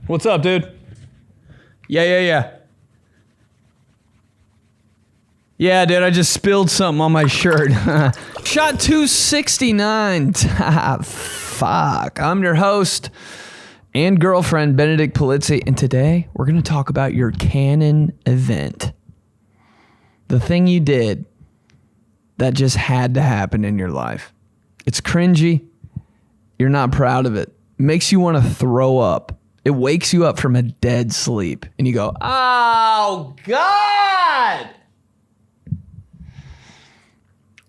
What's up, dude? Yeah. Yeah, dude, I just spilled something on my shirt. Shot 269. Fuck. I'm your host and girlfriend, Benedict Polizzi, and today we're going to talk about your Canon event. The thing you did that just had to happen in your life. It's cringy. You're not proud of it. It makes you want to throw up. It wakes you up from a dead sleep, and you go, oh, God!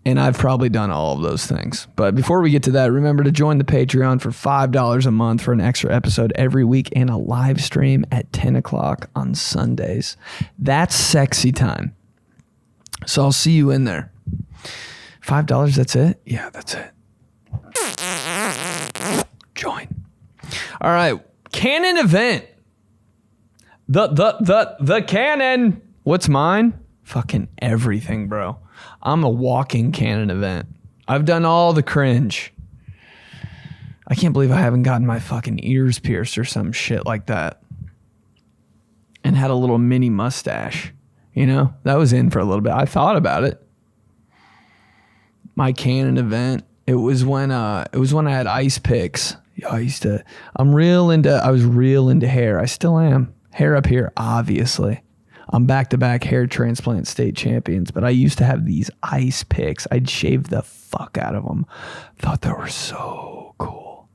And I've probably done all of those things. But before we get to that, remember to join the Patreon for $5 a month for an extra episode every week and a live stream at 10 o'clock on Sundays. That's sexy time. So I'll see you in there. $5, that's it? Yeah, that's it. Join. All right. Canon event. The Canon. What's mine? Fucking everything, bro. I'm a walking Canon event. I've done all the cringe. I can't believe I haven't gotten my fucking ears pierced or some shit like that. And had a little mini mustache. You know, that was in for a little bit. I thought about it. My Canon event. It was when I had ice picks. I was real into hair. I still am. Hair up here, obviously. I'm back-to-back hair transplant state champions, but I used to have these ice picks. I'd shave the fuck out of them. Thought they were so cool.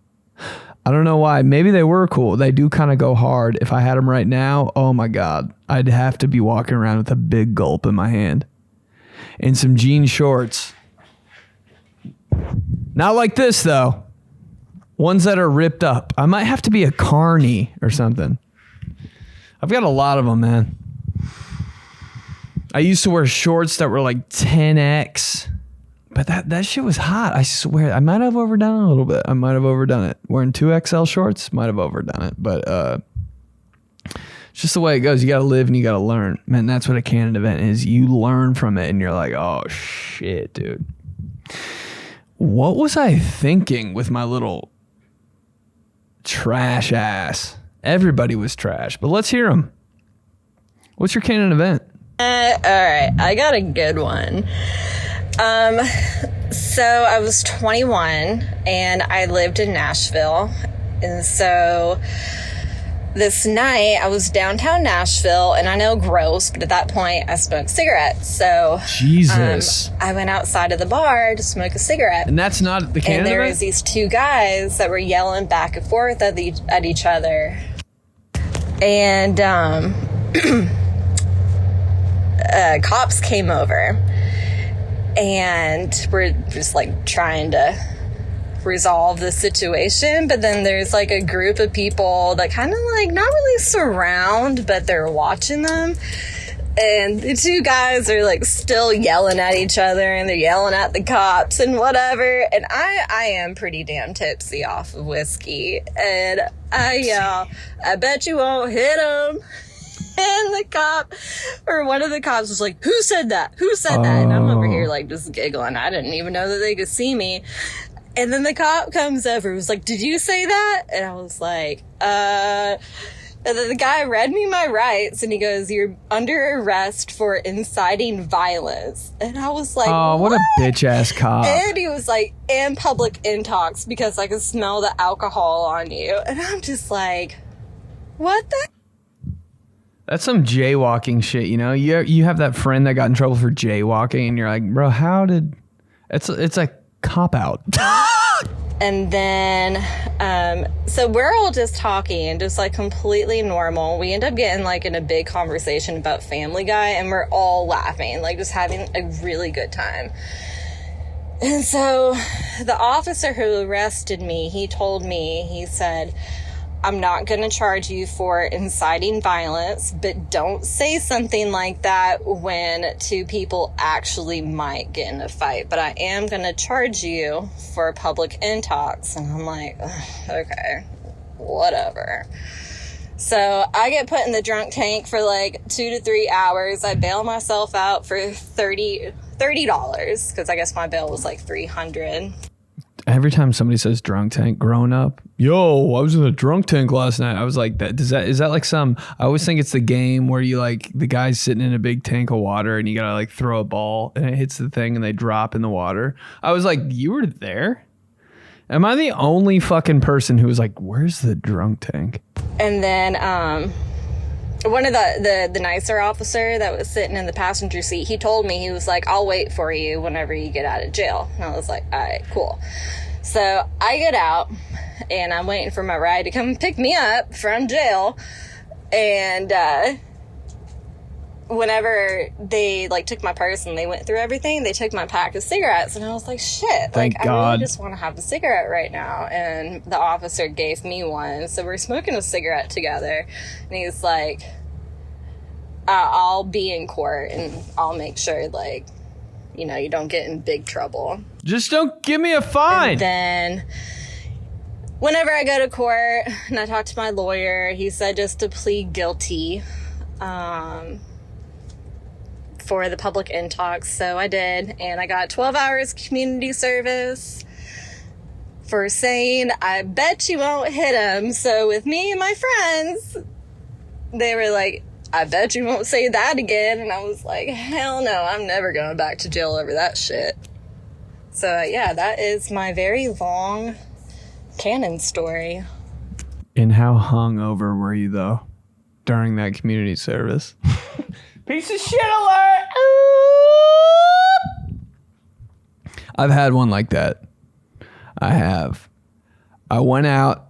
I don't know why. Maybe they were cool. They do kind of go hard. If I had them right now, oh my God, I'd have to be walking around with a big gulp in my hand. And some jean shorts. Not like this, though. Ones that are ripped up. I might have to be a carny or something. I've got a lot of them, man. I used to wear shorts that were like 10X. But that shit was hot. I swear. I might have overdone it a little bit. I might have overdone it. Wearing 2XL shorts, might have overdone it. But it's just the way it goes. You got to live and you got to learn. Man, that's what a Canon event is. You learn from it and you're like, oh, shit, dude. What was I thinking with my little trash ass? Everybody was trash, but let's hear them. What's your Canon event? All right, I got a good one. So I was 21 and I lived in Nashville. And so this night I was downtown Nashville, and I know gross, but at that point I smoked cigarettes. So Jesus. I went outside of the bar to smoke a cigarette. And that's not the Canon And there event? was these two guys that were yelling back and forth at each other. And cops came over, and we're just like trying to resolve the situation, but then there's like a group of people that kind of like not really surround, but they're watching them, and the two guys are like still yelling at each other, and they're yelling at the cops and whatever, and I am pretty damn tipsy off of whiskey, and I yell, I bet you won't hit him. And the cop, or one of the cops was like, who said that? Who said that? And I'm over here like just giggling. I didn't even know that they could see me. And then the cop comes over and was like, did you say that? And I was like, And then the guy read me my rights, and he goes, you're under arrest for inciting violence. And I was like, oh, what a bitch ass cop. And he was like, and public intox, because I can smell the alcohol on you. And I'm just like, what the? That's some jaywalking shit, you know? You have that friend that got in trouble for jaywalking, and you're like, bro, how did... It's a cop-out. And then, so we're all just talking, just like completely normal. We end up getting like in a big conversation about Family Guy, and we're all laughing, like just having a really good time. And so the officer who arrested me, he told me, he said, I'm not going to charge you for inciting violence, but don't say something like that when two people actually might get in a fight. But I am going to charge you for public intox. And I'm like, okay, whatever. So I get put in the drunk tank for like 2 to 3 hours. I bail myself out for $30 because I guess my bail was like $300. Every time somebody says drunk tank growing up, yo, I was in a drunk tank last night. I was like, is that like some, I always think it's the game where you like, the guy's sitting in a big tank of water and you gotta like throw a ball and it hits the thing and they drop in the water. I was like, you were there? Am I the only fucking person who was like, where's the drunk tank? And then one of the nicer officer that was sitting in the passenger seat, he told me, he was like, I'll wait for you whenever you get out of jail. And I was like, all right, cool. So I get out and I'm waiting for my ride to come pick me up from jail. And whenever they like took my purse and they went through everything, they took my pack of cigarettes, and I was like, shit, Thank like God. I really just want to have a cigarette right now. And the officer gave me one, so we're smoking a cigarette together, and he's like, I'll be in court and I'll make sure, like, you know, you don't get in big trouble. Just don't give me a fine. And then whenever I go to court and I talk to my lawyer, he said just to plead guilty for the public intox. So I did, and I got 12 hours community service for saying, I bet you won't hit him. So with me and my friends, they were like, I bet you won't say that again. And I was like, hell no, I'm never going back to jail over that shit. So yeah, that is my very long Canon story. And how hungover were you though during that community service? Piece of shit alert! I've had one like that. I have. I went out.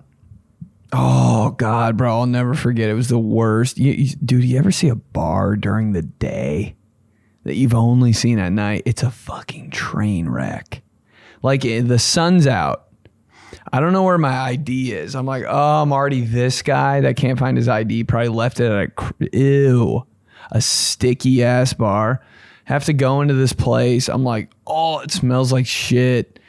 Oh, God, bro. I'll never forget. It was the worst. Dude, you ever see a bar during the day that you've only seen at night? It's a fucking train wreck. Like, the sun's out. I don't know where my ID is. I'm like, oh, I'm already this guy that can't find his ID. Probably left it at a sticky ass bar. Have to go into this place. I'm like, oh, it smells like shit.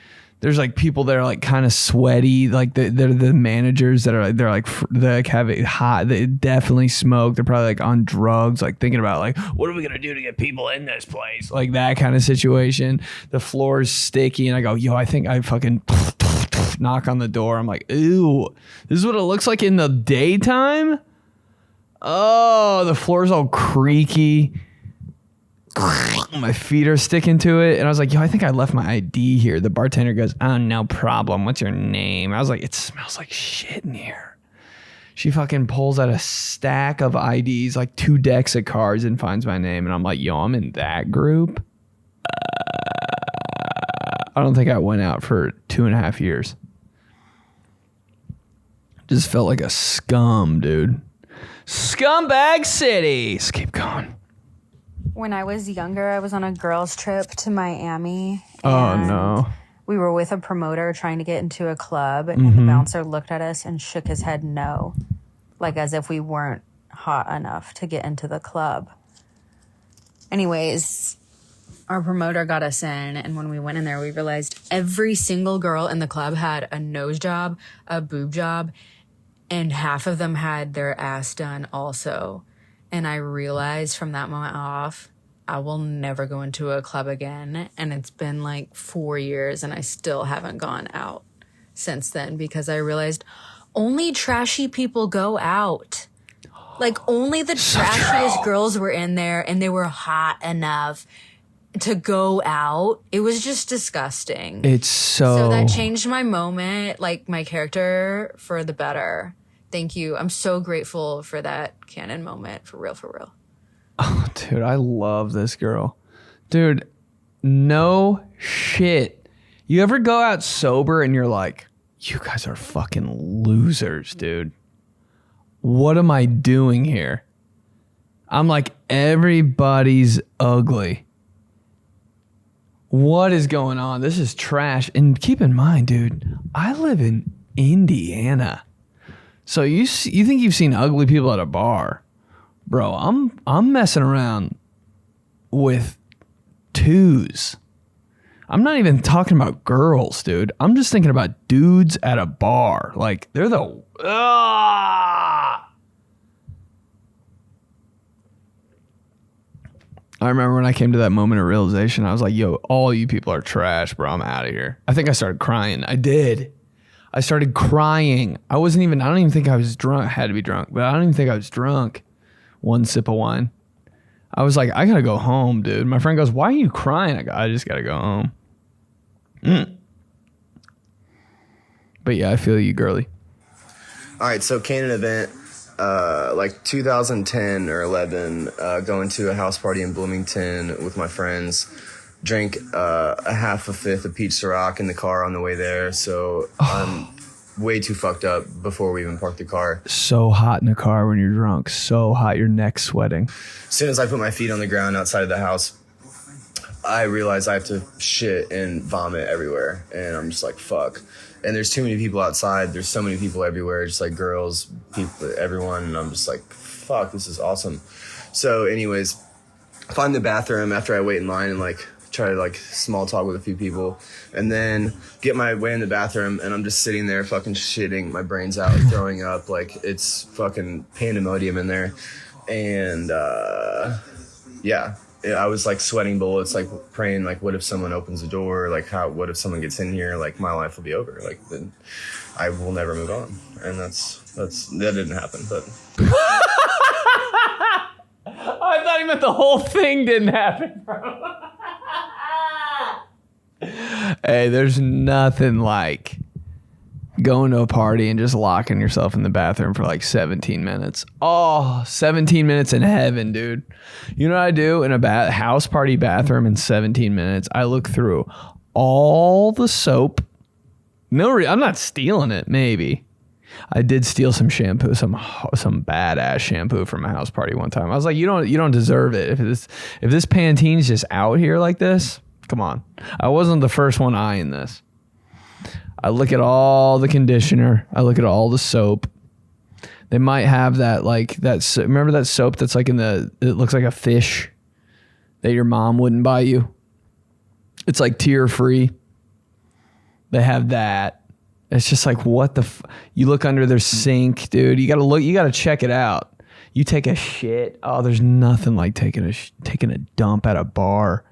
There's like people that are like kind of sweaty, like they're the managers that are like they like have it hot. They definitely smoke. They're probably like on drugs, like thinking about like, what are we gonna do to get people in this place? Like that kind of situation. The floor is sticky, and I go, yo, I think I fucking knock on the door. I'm like, ew, this is what it looks like in the daytime. Oh, the floor's all creaky. My feet are sticking to it. And I was like, yo, I think I left my ID here. The bartender goes, oh, no problem. What's your name? I was like, it smells like shit in here. She fucking pulls out a stack of IDs, like 2 decks of cards, and finds my name. And I'm like, yo, I'm in that group. I don't think I went out for 2.5 years. Just felt like a scum, dude. Scumbag City. Let's keep going. When I was younger, I was on a girls' trip to Miami. Oh, no. We were with a promoter trying to get into a club, and the bouncer looked at us and shook his head no, like as if we weren't hot enough to get into the club. Anyways, our promoter got us in, and when we went in there, we realized every single girl in the club had a nose job, a boob job, and half of them had their ass done also. And I realized from that moment off, I will never go into a club again. And it's been like 4 years and I still haven't gone out since then because I realized only trashy people go out. Like only the trashiest girls were in there and they were hot enough to go out. It was just disgusting. It's so that changed my moment, like my character for the better. Thank you. I'm so grateful for that Canon moment. For real, for real. Oh, dude, I love this girl. Dude, no shit. You ever go out sober and you're like, you guys are fucking losers, dude. What am I doing here? I'm like, everybody's ugly. What is going on? This is trash. And keep in mind, dude, I live in Indiana. So you think you've seen ugly people at a bar. Bro, I'm messing around with 2s. I'm not even talking about girls, dude. I'm just thinking about dudes at a bar. Like, they're the... I remember when I came to that moment of realization, I was like, yo, all you people are trash, bro. I'm out of here. I think I started crying. I did. I started crying. I don't even think I was drunk. I had to be drunk, but I don't even think I was drunk. One sip of wine. I was like, I gotta go home, dude. My friend goes, why are you crying? I go, I just gotta go home. But yeah, I feel you, girly. All right, so Canon event, like 2010 or 11, going to a house party in Bloomington with my friends. Drank a half a fifth of peach Ciroc in the car on the way there, so I'm way too fucked up before we even parked the car. So hot in the car when you're drunk. So hot, your neck's sweating. As soon as I put my feet on the ground outside of the house, I realize I have to shit and vomit everywhere, and I'm just like, fuck. And there's too many people outside. There's so many people everywhere, just like girls, people, everyone. And I'm just like, fuck, this is awesome. So anyways, find the bathroom after I wait in line and like try to like small talk with a few people. And then get my way in the bathroom and I'm just sitting there fucking shitting my brains out, throwing up. Like it's fucking pandemonium in there. And yeah. I was like sweating bullets, like praying, like, what if someone opens the door? Like, what if someone gets in here? Like, my life will be over. Like, then I will never move on. And that didn't happen, but. I thought he meant the whole thing didn't happen, bro. Hey, there's nothing like going to a party and just locking yourself in the bathroom for like 17 minutes. Oh, 17 minutes in heaven, dude. You know what I do in a house party bathroom in 17 minutes? I look through all the soap. I'm not stealing it, maybe. I did steal some shampoo, some badass shampoo from a house party one time. I was like, you don't deserve it. If this Pantene's just out here like this, come on. I wasn't the first one eyeing this. I look at all the conditioner. I look at all the soap. They might have that, like, remember that soap that's like it looks like a fish that your mom wouldn't buy you? It's like tear free. They have that. It's just like, what you look under their sink, dude. You gotta check it out. You take a shit. Oh, there's nothing like taking a dump at a bar.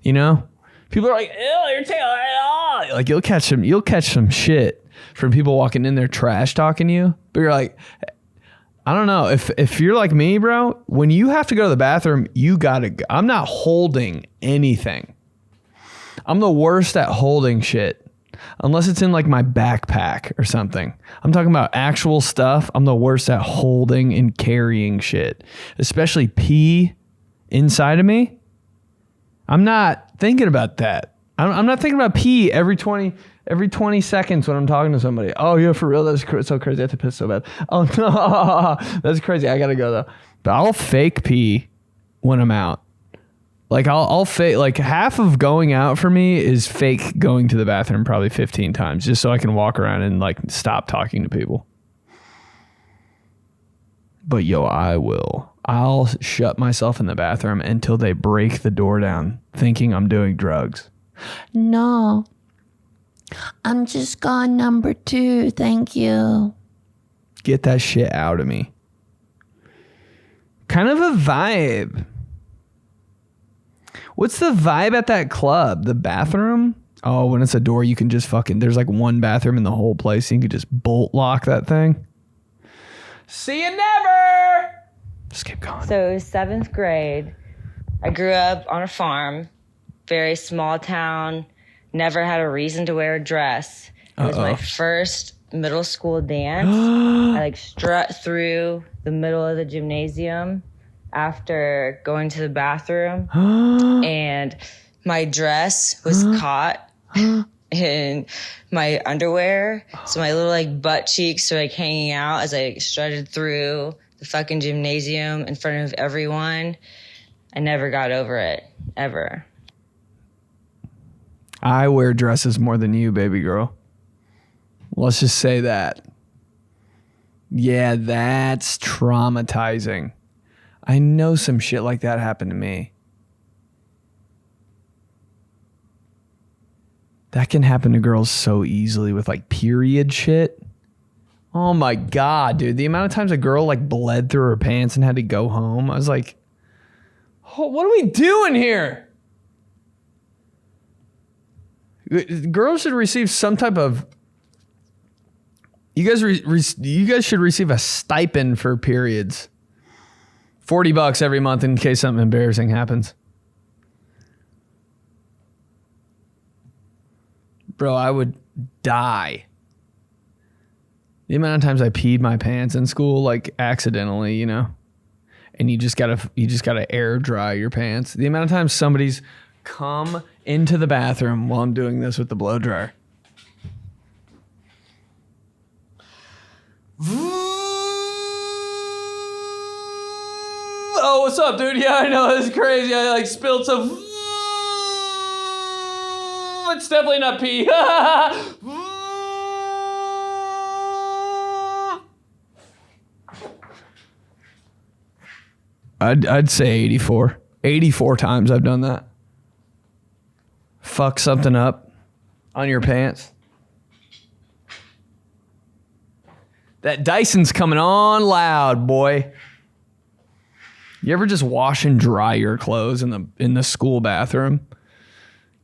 You know? People are like, ew, you're taking it. Like you'll catch some shit from people walking in there trash talking you. But you're like, I don't know. If you're like me, bro, when you have to go to the bathroom, you gotta go. I'm not holding anything. I'm the worst at holding shit. Unless it's in like my backpack or something. I'm talking about actual stuff. I'm the worst at holding and carrying shit. Especially pee inside of me. I'm not thinking about that. I'm not thinking about pee every 20 seconds when I'm talking to somebody. Oh, yeah, for real? That's so crazy. I have to piss so bad. Oh, no. That's crazy. I got to go, though. But I'll fake pee when I'm out. Like, I'll fake, like, half of going out for me is fake going to the bathroom probably 15 times just so I can walk around and, like, stop talking to people. But, yo, I'll shut myself in the bathroom until they break the door down thinking I'm doing drugs. No, I'm just gone number 2. Thank you. Get that shit out of me. Kind of a vibe. What's the vibe at that club? The bathroom? Oh, when it's a door, you can just there's like one bathroom in the whole place. You can just bolt lock that thing. See you never. Just keep going. So 7th grade, I grew up on a farm, very small town, never had a reason to wear a dress. It was my first middle school dance. I like strut through the middle of the gymnasium after going to the bathroom and my dress was caught in my underwear. So my little like butt cheeks were like hanging out as I strutted through the fucking gymnasium in front of everyone. I never got over it, ever. I wear dresses more than you, baby girl. Let's just say that. Yeah, that's traumatizing. I know some shit like that happened to me. That can happen to girls so easily with like period shit. Oh my God, dude. The amount of times a girl like bled through her pants and had to go home. I was like, What are we doing here? Girls should receive some type of... You guys should receive a stipend for periods. $40 every month in case something embarrassing happens. Bro, I would die. The amount of times I peed my pants in school, like accidentally, you know, and you just gotta air dry your pants. The amount of times somebody's come into the bathroom while I'm doing this with the blow dryer. Oh, what's up, dude? Yeah, I know, it's crazy. I like spilled some. It's definitely not pee. I'd say 84. 84 times I've done that. Fuck something up on your pants. That Dyson's coming on loud, boy. You ever just wash and dry your clothes in the school bathroom?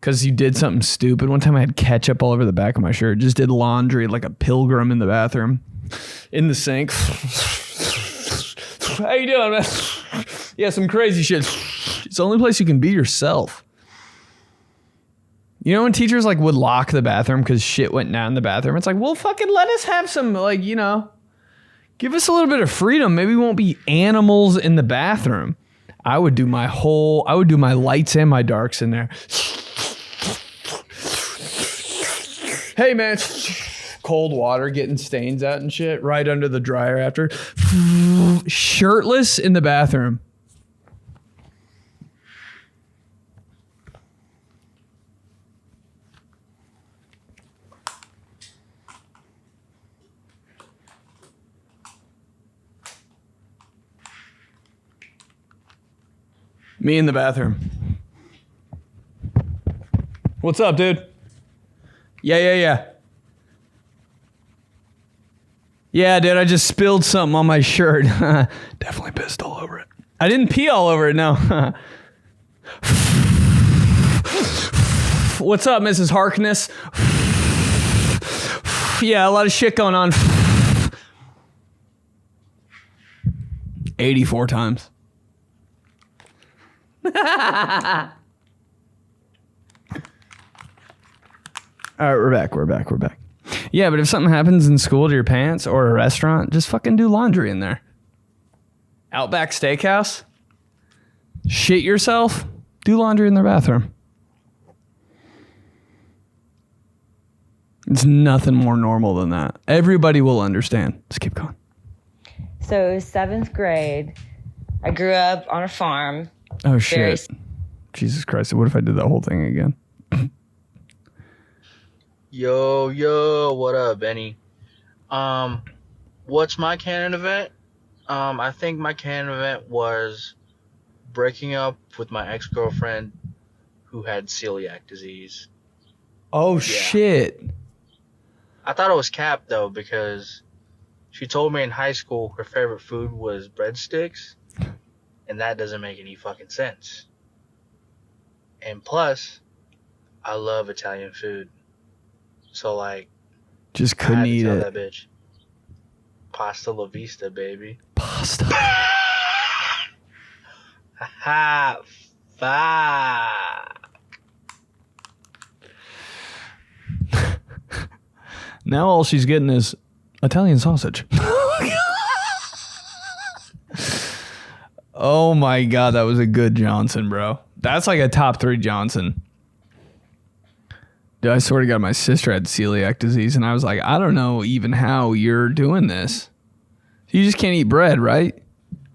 Because you did something stupid. One time I had ketchup all over the back of my shirt. Just did laundry like a pilgrim in the bathroom. In the sink. How you doing, man? Yeah, some crazy shit. It's the only place you can be yourself. You know when teachers like would lock the bathroom because shit went down in the bathroom? It's like, well, fucking let us have some, like, you know, give us a little bit of freedom. Maybe we won't be animals in the bathroom. I would do my lights and my darks in there. Hey, man. Cold water, getting stains out and shit right under the dryer after. Shirtless in the bathroom. Me in the bathroom. What's up, dude? Yeah. Yeah, dude, I just spilled something on my shirt. Definitely pissed all over it. I didn't pee all over it, no. What's up, Mrs. Harkness? Yeah, a lot of shit going on. 84 times. All right, we're back. Yeah, but if something happens in school to your pants or a restaurant, just fucking do laundry in there. Outback Steakhouse, shit yourself, do laundry in their bathroom. It's nothing more normal than that. Everybody will understand. Just keep going. So 7th grade, I grew up on a farm. Oh, shit. Jesus Christ. What if I did that whole thing again? Yo, what up, Benny? What's my canon event? I think my canon event was breaking up with my ex-girlfriend who had celiac disease. Oh, shit. I thought it was cap, though, because she told me in high school her favorite food was breadsticks, and that doesn't make any fucking sense. And plus, I love Italian food. So, like, just couldn't eat it. That bitch. Pasta la vista, baby. Pasta. Ha fuck. Now all she's getting is Italian sausage. Oh my God, that was a good Johnson, bro. That's like a top 3 Johnson. Dude, I swear to God, my sister had celiac disease, and I was like, I don't know even how you're doing this. You just can't eat bread, right?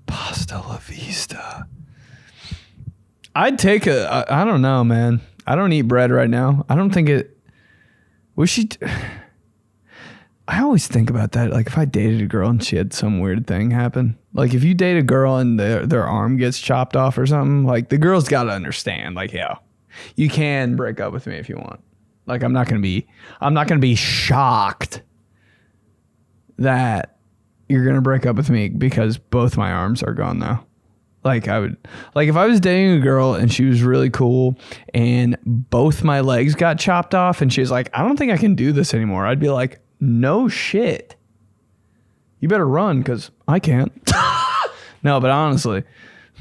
Pasta la vista. I'd take I don't know, man. I don't eat bread right now. I don't think it... I always think about that. Like, if I dated a girl and she had some weird thing happen. Like, if you date a girl and their arm gets chopped off or something, like, the girl's got to understand. Like, yeah, you can break up with me if you want. Like, I'm not gonna be shocked that you're gonna break up with me because both my arms are gone now. Like if I was dating a girl and she was really cool and both my legs got chopped off and she's like, I don't think I can do this anymore. I'd be like, no shit. You better run because I can't. No, but honestly,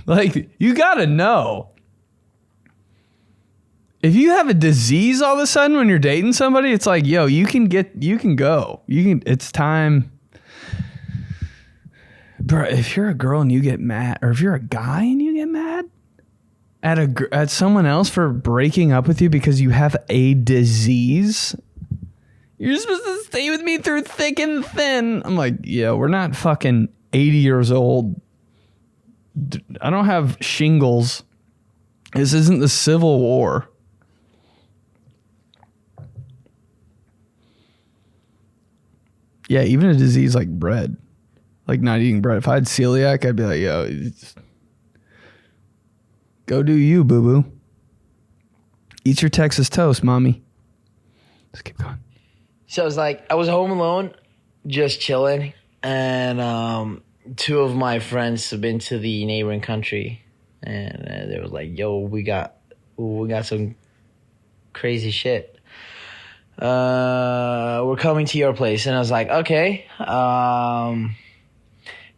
like you gotta know. If you have a disease all of a sudden when you're dating somebody, it's like, yo, you can go. It's time. Bro, if you're a girl and you get mad, or if you're a guy and you get mad at someone else for breaking up with you because you have a disease, you're supposed to stay with me through thick and thin. I'm like, yeah, we're not fucking 80 years old. I don't have shingles. This isn't the Civil War. Yeah, even a disease like bread. Like not eating bread. If I had celiac, I'd be like, yo, go do you, boo-boo. Eat your Texas toast, mommy. Let's keep going. So it's like, I was home alone, just chilling. And two of my friends have been to the neighboring country. And they were like, yo, we got some crazy shit. We're coming to your place. And I was like, okay.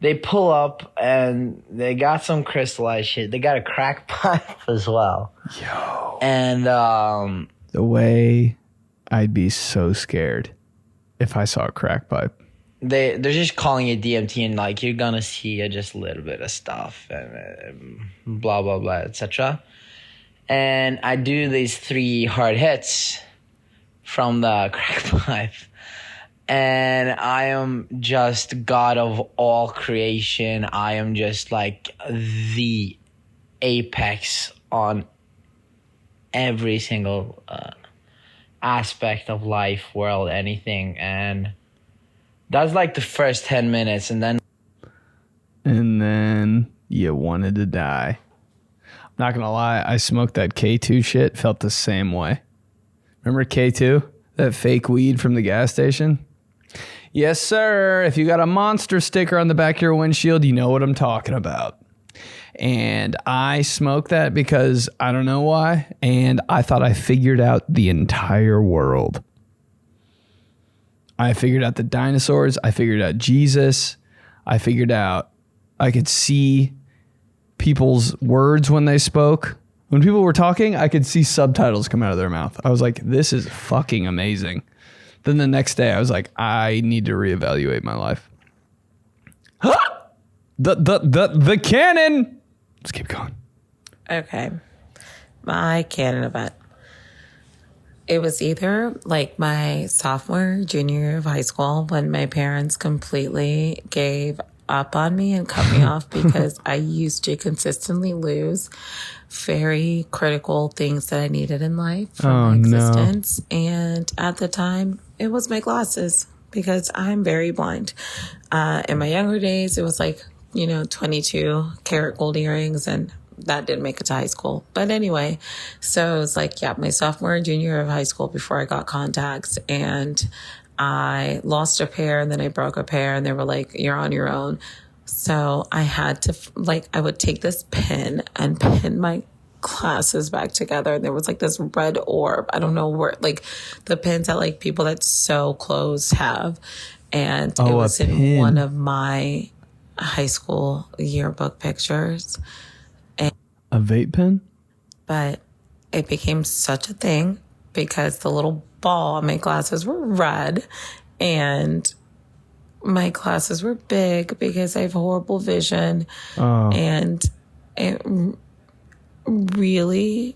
They pull up and they got some crystallized shit. They got a crack pipe as well. Yo. And the way I'd be so scared if I saw a crack pipe. they're just calling it DMT, and like you're gonna see just a little bit of stuff and blah blah blah, etc. And I do these 3 hard hits from the crack pipe. And I am just God of all creation. I am just like the apex on every single aspect of life, world, anything. And that's like the first 10 minutes. And then you wanted to die. I'm not going to lie. I smoked that K2 shit. Felt the same way. Remember K2? That fake weed from the gas station? Yes, sir. If you got a monster sticker on the back of your windshield, you know what I'm talking about. And I smoked that because I don't know why. And I thought I figured out the entire world. I figured out the dinosaurs. I figured out Jesus. I figured out I could see people's words when they spoke. When people were talking, I could see subtitles come out of their mouth. I was like, this is fucking amazing. Then the next day, I was like, I need to reevaluate my life. The Canon. Let's keep going. Okay. My Canon event. It was either like my sophomore, junior year of high school when my parents completely gave up on me and cut me off because I used to consistently lose very critical things that I needed in life from my existence. No. And at the time, it was my glasses because I'm very blind. In my younger days, it was like, 22 karat gold earrings, and that didn't make it to high school. But anyway, so it was like, my sophomore and junior year of high school before I got contacts, and I lost a pair and then I broke a pair, and they were like, you're on your own. So I had to, I would take this pin and pin my glasses back together. And there was this red orb. I don't know where, the pins that people that sew clothes have. And it was in one of my high school yearbook pictures. A vape pen? But it became such a thing because the little ball on my glasses were red and my glasses were big because I have horrible vision. Oh. And it really,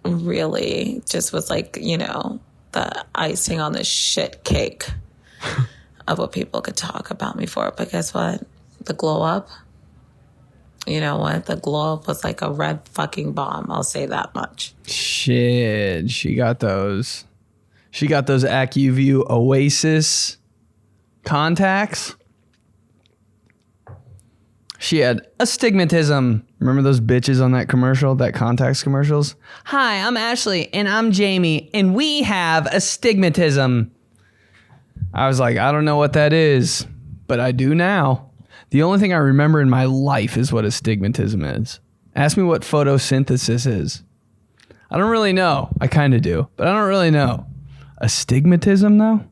really just was the icing on the shit cake of what people could talk about me for. But guess what? The glow up, you know what? The glow up was like a red fucking bomb. I'll say that much. Shit. She got those AccuView Oasis contacts. She had astigmatism. Remember those bitches on that commercial, that contacts commercials? Hi, I'm Ashley and I'm Jamie and we have astigmatism. I was like, I don't know what that is, but I do now. The only thing I remember in my life is what astigmatism is. Ask me what photosynthesis is. I don't really know. I kind of do, but I don't really know. Astigmatism, though?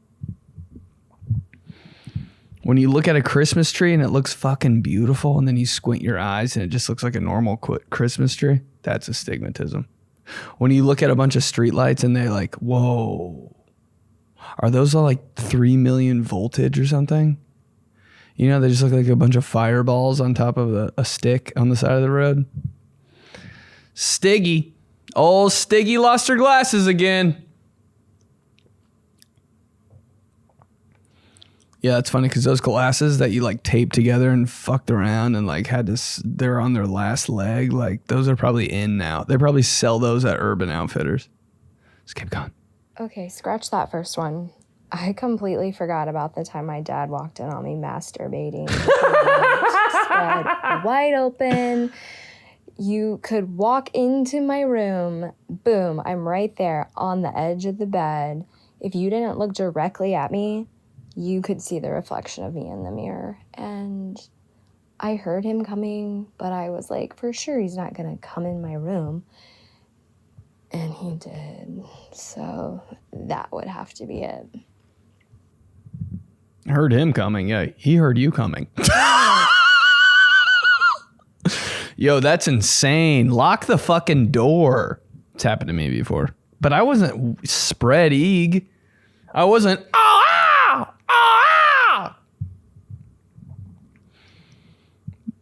When you look at a Christmas tree and it looks fucking beautiful, and then you squint your eyes and it just looks like a normal Christmas tree, that's astigmatism. When you look at a bunch of streetlights and they're like, whoa, are those all like 3 million voltage or something? You know, they just look like a bunch of fireballs on top of a stick on the side of the road. Stiggy. Old Stiggy lost her glasses again. Yeah, it's funny because those glasses that you like taped together and fucked around and like had to, they're on their last leg. Like those are probably in now. They probably sell those at Urban Outfitters. Just keep going. Okay, scratch that first one. I completely forgot about the time my dad walked in on me masturbating. Spread wide open. You could walk into my room. Boom, I'm right there on the edge of the bed. If you didn't look directly at me, you could see the reflection of me in the mirror. And I heard him coming, but I was like, for sure he's not going to come in my room. And he did. So that would have to be it. Heard him coming. Yeah, he heard you coming. Yo, that's insane. Lock the fucking door. It's happened to me before. But I wasn't spread eag. I wasn't,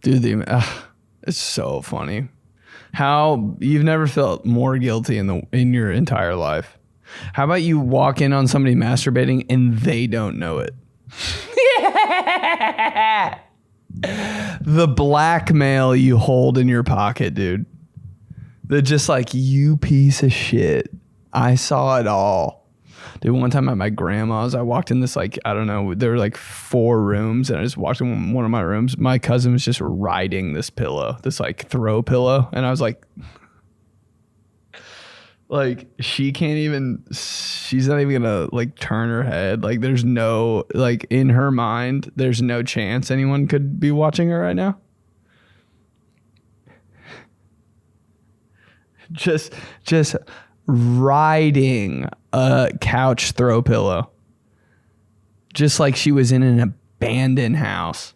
Dude, it's so funny. How you've never felt more guilty in your entire life. How about you walk in on somebody masturbating and they don't know it? Yeah. The blackmail you hold in your pocket, dude. They're just like, you piece of shit. I saw it all. Dude, one time at my grandma's, I walked in this, like, I don't know, there were like 4 rooms, and I just walked in one of my rooms. My cousin was just riding this pillow, this like throw pillow. And I was like, she can't even, she's not even gonna like turn her head. Like there's no, like in her mind, there's no chance anyone could be watching her right now. Just riding a couch throw pillow. Just like she was in an abandoned house.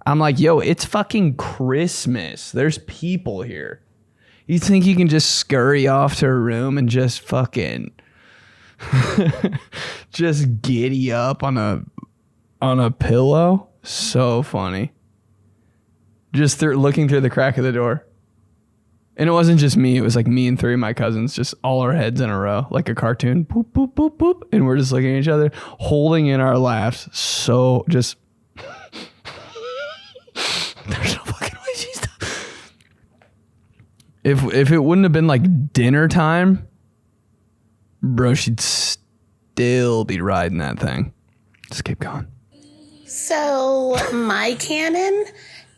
I'm like, yo, it's fucking Christmas. There's people here. You think you can just scurry off to her room and just fucking just giddy up on a pillow? So funny. Just looking through the crack of the door. And it wasn't just me. It was like me and 3 of my cousins, just all our heads in a row, like a cartoon. Boop, boop, boop, boop. And we're just looking at each other, holding in our laughs. So just... There's no fucking way she's done. If it wouldn't have been like dinner time, bro, she'd still be riding that thing. Just keep going. So my canon...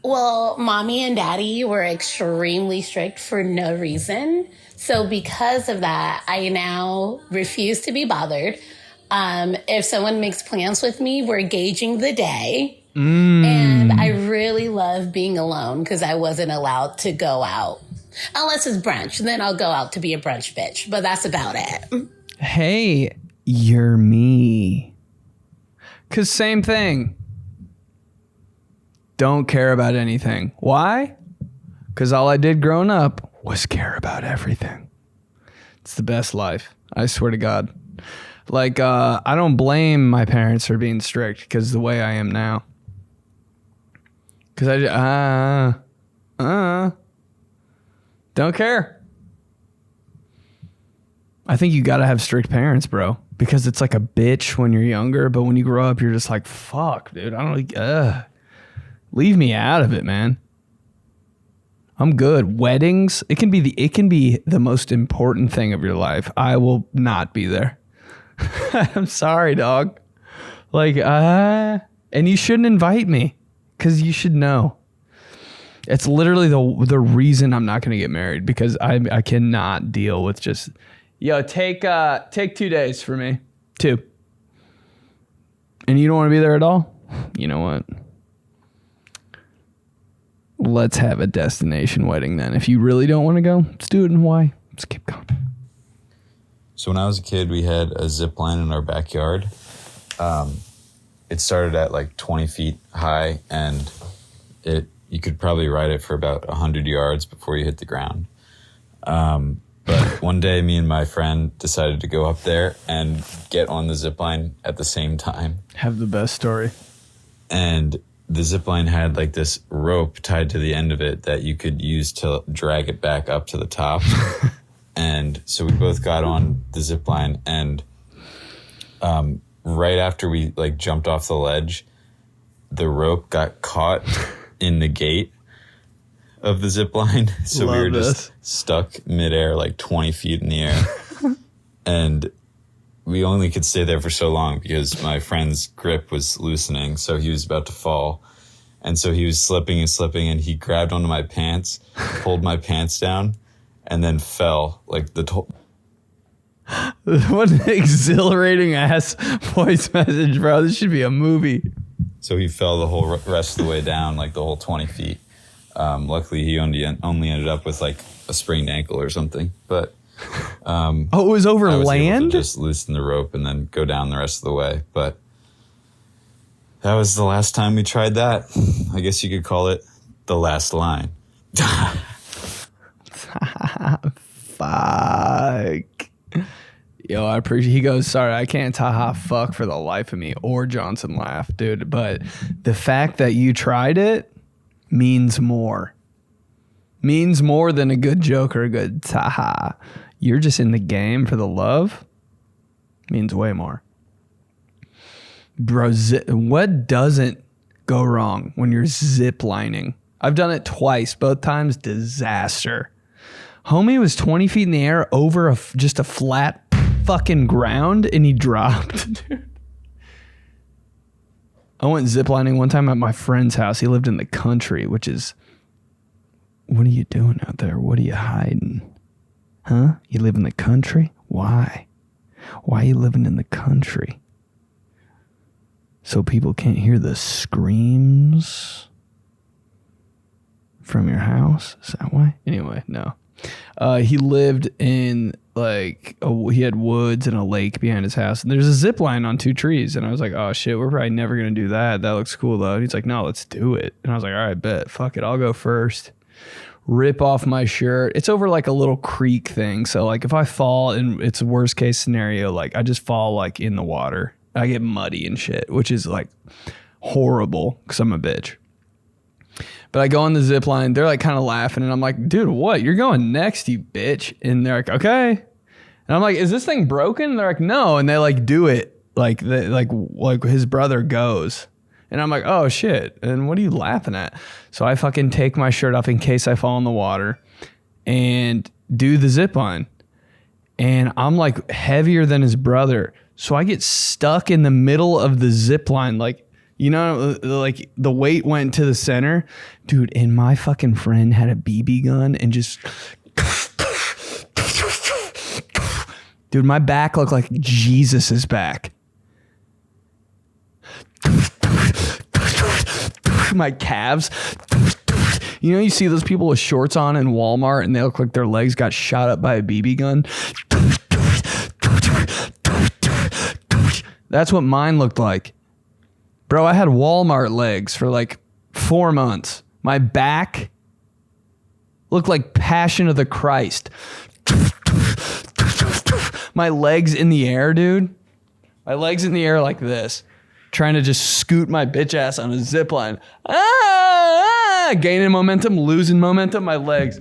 Well, mommy and daddy were extremely strict for no reason. So because of that, I now refuse to be bothered. If someone makes plans with me, we're gauging the day. And I really love being alone because I wasn't allowed to go out. Unless it's brunch. Then I'll go out to be a brunch bitch. But that's about it. Hey, you're me. Because same thing. Don't care about anything. Why? Because all I did growing up was care about everything. It's the best life. I swear to God. Like, I don't blame my parents for being strict because the way I am now. Because don't care. I think you got to have strict parents, bro. Because it's like a bitch when you're younger. But when you grow up, you're just like, fuck, dude. I don't... Leave me out of it, man. I'm good. Weddings, it can be the most important thing of your life. I will not be there. I'm sorry, dog. Like, and you shouldn't invite me because you should know. It's literally the reason I'm not going to get married because I cannot deal with just, yo, take 2 days for me. 2. And you don't want to be there at all? You know what? let's have a destination wedding then. If you really don't want to go, let's do it in Hawaii. Let's keep going. So when I was a kid, we had a zip line in our backyard. It started at like 20 feet high, and you could probably ride it for about 100 yards before you hit the ground. But one day, me and my friend decided to go up there and get on the zip line at the same time. Have the best story. And the zip line had like this rope tied to the end of it that you could use to drag it back up to the top. And so we both got on the zip line, and right after we like jumped off the ledge, the rope got caught in the gate of the zip line. So we were just stuck midair, like 20 feet in the air. And we only could stay there for so long because my friend's grip was loosening. So he was about to fall. And so he was slipping and slipping, and he grabbed onto my pants, pulled my pants down, and then fell like What an exhilarating ass voice message, bro. This should be a movie. So he fell the whole rest of the way down, like the whole 20 feet. Luckily, he only ended up with like a sprained ankle or something. But it was over I was land? able to just loosen the rope and then go down the rest of the way. But that was the last time we tried that. I guess you could call it the last line. Fuck. Yo, I appreciate. He goes, sorry, I can't fuck for the life of me. Or Johnson laugh, dude. But the fact that you tried it means more. Means more than a good joke or a good taha. You're just in the game for the love. Means way more. Bro, what doesn't go wrong when you're zip lining? I've done it twice. Both times, disaster. Homie was 20 feet in the air over just a flat fucking ground, and he dropped. Dude. I went ziplining one time at my friend's house. He lived in the country, which is, what are you doing out there? What are you hiding? Huh? You live in the country? Why? Why are you living in the country? So people can't hear the screams from your house? Is that why? Anyway, no. He lived in he had woods and a lake behind his house, and there's a zip line on 2 trees. And I was like, oh shit, we're probably never gonna do that. That looks cool though. And he's like, no, let's do it. And I was like, all right, bet, fuck it, I'll go first. Rip off my shirt. It's over like a little creek thing, so like if I fall, and it's a worst case scenario, like I just fall like in the water, I get muddy and shit, which is like horrible because I'm a bitch. But I go on the zip line. They're like kind of laughing, and I'm like, dude, what? You're going next, you bitch. And they're like, okay. And I'm like, is this thing broken? And they're like, no. And they like do it like his brother goes. And I'm like, oh shit. And what are you laughing at? So I fucking take my shirt off in case I fall in the water and do the zip line. And I'm like heavier than his brother. So I get stuck in the middle of the zip line, like, you know, like the weight went to the center. Dude, and my fucking friend had a BB gun and just... Dude, my back looked like Jesus's back. My calves. You know, you see those people with shorts on in Walmart and they look like their legs got shot up by a BB gun? That's what mine looked like. Bro, I had Walmart legs for like 4 months. My back looked like Passion of the Christ. My legs in the air, dude. My legs in the air like this. Trying to just scoot my bitch ass on a zip line. Gaining momentum, losing momentum. My legs.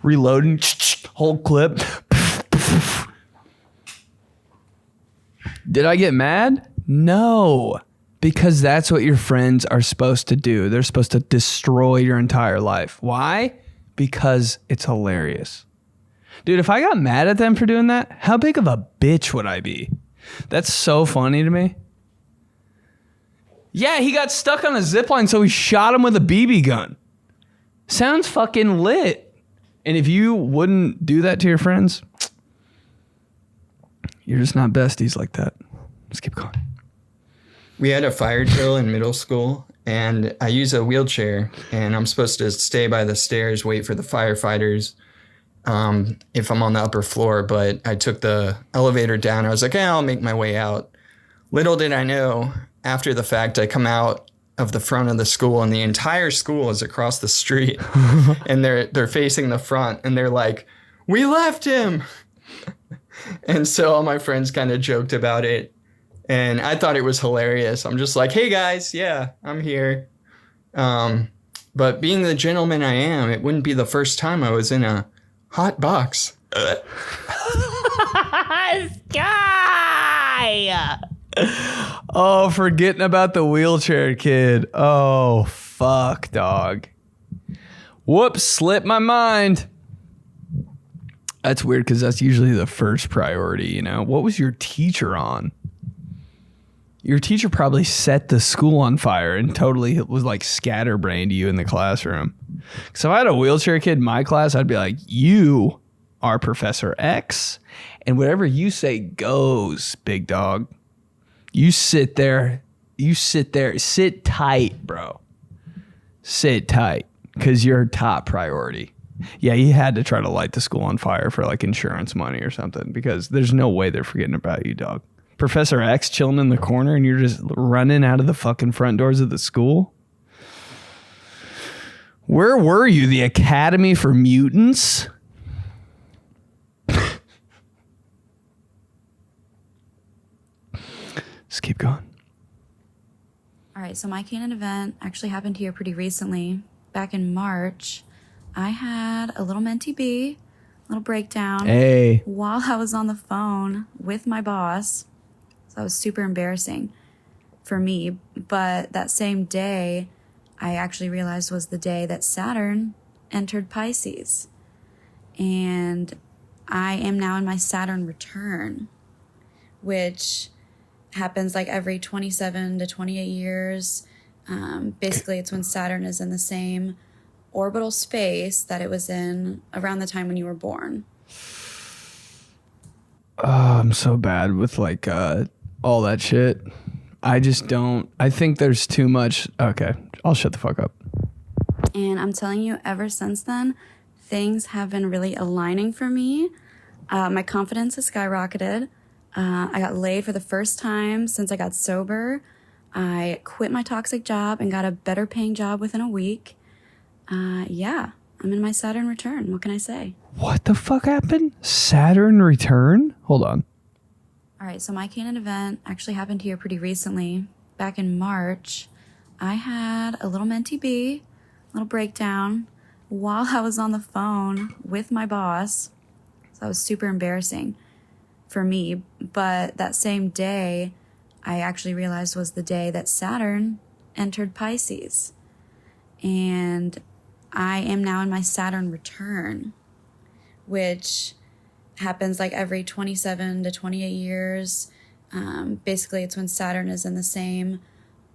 Reloading. Whole clip. Did I get mad? No, because that's what your friends are supposed to do. They're supposed to destroy your entire life. Why? Because it's hilarious. Dude, if I got mad at them for doing that, how big of a bitch would I be? That's so funny to me. Yeah, he got stuck on a zipline, so he shot him with a BB gun. Sounds fucking lit. And if you wouldn't do that to your friends, you're just not besties like that. Let's keep going. We had a fire drill in middle school, and I use a wheelchair, and I'm supposed to stay by the stairs, wait for the firefighters if I'm on the upper floor. But I took the elevator down. I was like, I'll make my way out. Little did I know, after the fact, I come out of the front of the school, and the entire school is across the street, and they're facing the front, and they're like, "We left him." And so all my friends kind of joked about it, and I thought it was hilarious. I'm just like, "Hey guys, yeah, I'm here." But being the gentleman I am, it wouldn't be the first time I was in a hot box. Sky! Oh, forgetting about the wheelchair kid. Oh, fuck, dog. Whoops, slipped my mind. That's weird because that's usually the first priority, you know? What was your teacher on? Your teacher probably set the school on fire and totally was like scatterbrained you in the classroom. So if I had a wheelchair kid in my class, I'd be like, you are Professor X, and whatever you say goes, big dog. You sit there, sit tight, bro. Sit tight, because you're top priority. Yeah, you had to try to light the school on fire for like insurance money or something, because there's no way they're forgetting about you, dog. Professor X chilling in the corner and you're just running out of the fucking front doors of the school. Where were you? The Academy for Mutants? Just keep going. All right, so my Canon event actually happened here pretty recently. Back in March, I had a little mentee bee, little breakdown. Hey. While I was on the phone with my boss. So that was super embarrassing for me. But that same day, I actually realized was the day that Saturn entered Pisces. And I am now in my Saturn return, which happens like every 27 to 28 years. Basically, it's when Saturn is in the same orbital space that it was in around the time when you were born. Oh, I'm so bad with like all that shit. I just don't. I think there's too much. Okay, I'll shut the fuck up. And I'm telling you, ever since then, things have been really aligning for me. My confidence has skyrocketed. I got laid for the first time since I got sober. I quit my toxic job and got a better paying job within a week. Yeah, I'm in my Saturn return. What can I say? What the fuck happened? Saturn return? Hold on. All right, so my Canon event actually happened here pretty recently. Back in March, I had a little mentee bee, little breakdown while I was on the phone with my boss. So that was super embarrassing for me. But that same day, I actually realized was the day that Saturn entered Pisces. And I am now in my Saturn return, which happens like every 27 to 28 years. Basically, it's when Saturn is in the same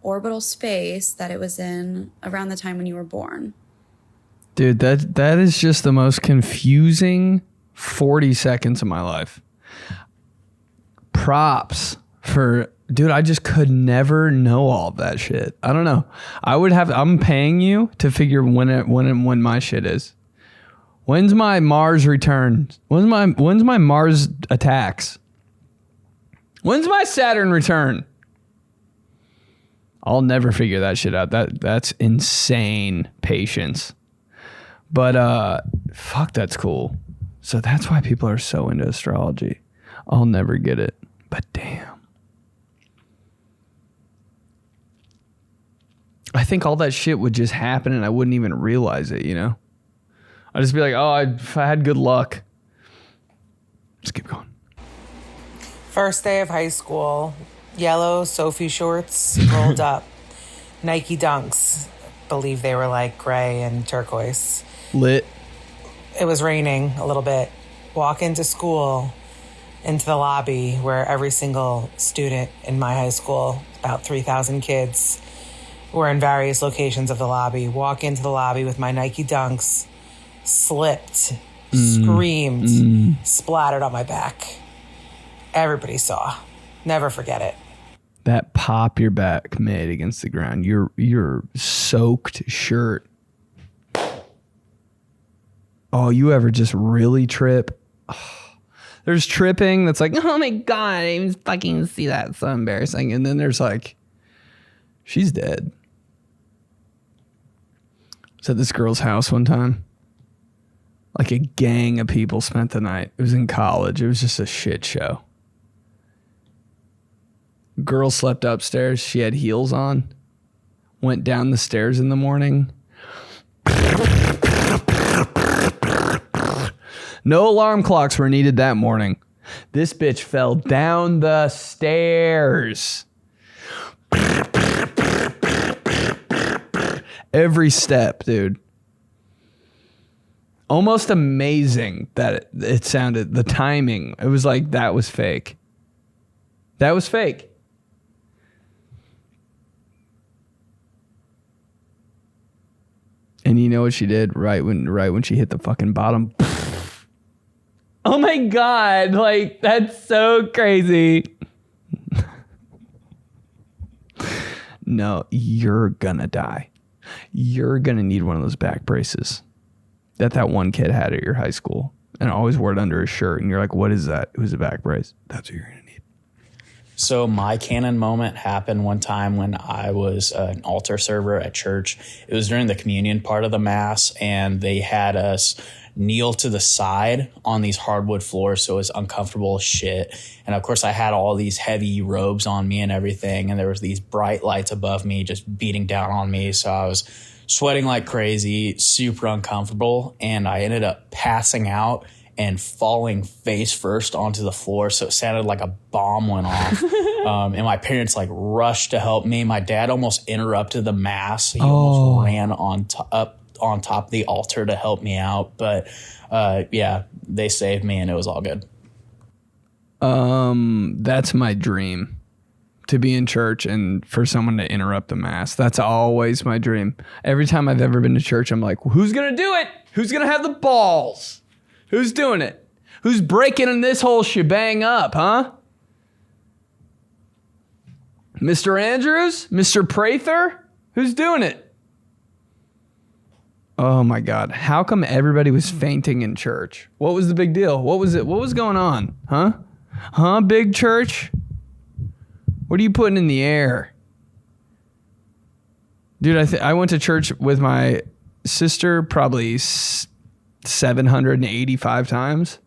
orbital space that it was in around the time when you were born. Dude, that is just the most confusing 40 seconds of my life. Props for, dude, I just could never know all of that shit. I don't know. I'm paying you to figure when my shit is. When's my Mars return? When's my Mars attacks? When's my Saturn return? I'll never figure that shit out. That's insane patience. But fuck, that's cool. So that's why people are so into astrology. I'll never get it. But damn. I think all that shit would just happen and I wouldn't even realize it, you know? I'd just be like, oh, I had good luck. Just keep going. First day of high school, yellow Sophie shorts rolled up, Nike Dunks, believe they were like gray and turquoise. Lit. It was raining a little bit. Walk into school, into the lobby where every single student in my high school, about 3,000 kids, were in various locations of the lobby. Walk into the lobby with my Nike Dunks, slipped, screamed, splattered on my back. Everybody saw. Never forget it. That pop your back made against the ground. Your soaked shirt. Oh, you ever just really trip? Oh, there's tripping that's like, oh my God, I didn't even fucking see that. It's so embarrassing. And then there's like, she's dead. I was at this girl's house one time. Like a gang of people spent the night. It was in college. It was just a shit show. Girl slept upstairs. She had heels on. Went down the stairs in the morning. No alarm clocks were needed that morning. This bitch fell down the stairs. Every step, dude. Almost amazing that it sounded, the timing. It was like, that was fake. That was fake. And you know what she did right when she hit the fucking bottom? Oh my God, like, that's so crazy. No, you're gonna die. You're gonna need one of those back braces that one kid had at your high school and always wore it under his shirt. And you're like, what is that? It was a back brace. That's what you're gonna need. So my Canon moment happened one time when I was an altar server at church. It was during the communion part of the mass, and they had us kneel to the side on these hardwood floors, so it was uncomfortable as shit. And of course I had all these heavy robes on me and everything, and there was these bright lights above me just beating down on me, so I was sweating like crazy, super uncomfortable, and I ended up passing out and falling face first onto the floor, so it sounded like a bomb went off. And my parents like rushed to help me. My dad almost interrupted the mass. He almost ran up on top of the altar to help me out, but yeah, they saved me and it was all good. That's my dream, to be in church and for someone to interrupt the mass. That's always my dream. Every time I've ever been to church, I'm like, who's gonna do it? Who's gonna have the balls? Who's doing it? Who's breaking this whole shebang up, huh? Mr. Andrews? Mr. Prather? Who's doing it? Oh my God. How come everybody was fainting in church? What was the big deal? What was it? What was going on? Huh? Huh, big church? What are you putting in the air? Dude, I went to church with my sister probably 785 times.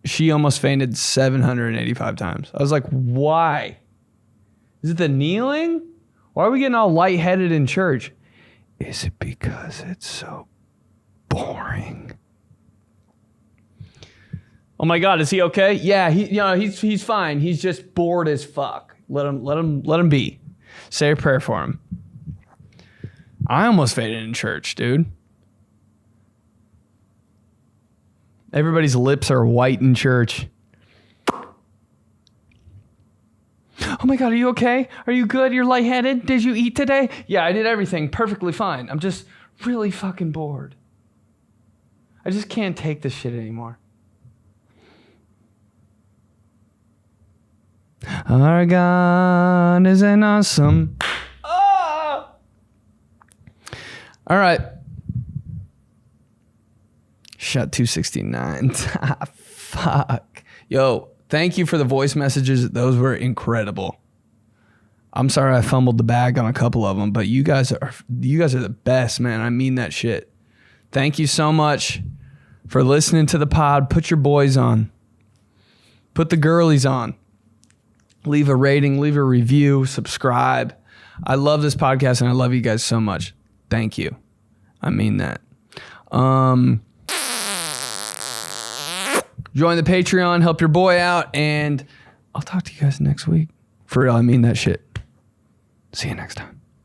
She almost fainted 785 times. I was like, why? Is it the kneeling? Why are we getting all lightheaded in church? Is it because it's so boring? Oh my God, is he okay? Yeah, he's fine. He's just bored as fuck. Let him be. Say a prayer for him. I almost fainted in church, dude. Everybody's lips are white in church. Oh my God, are you okay? Are you good? You're lightheaded? Did you eat today? Yeah, I did everything perfectly fine. I'm just really fucking bored. I just can't take this shit anymore. Our God is an awesome. Oh! All right. Shot 269. Fuck. Yo, thank you for the voice messages. Those were incredible. I'm sorry I fumbled the bag on a couple of them, but you guys are the best, man. I mean that shit. Thank you so much for listening to the pod. Put your boys on. Put the girlies on. Leave a rating, leave a review, subscribe. I love this podcast and I love you guys so much. Thank you. I mean that. Join the Patreon, help your boy out, and I'll talk to you guys next week. For real, I mean that shit. See you next time.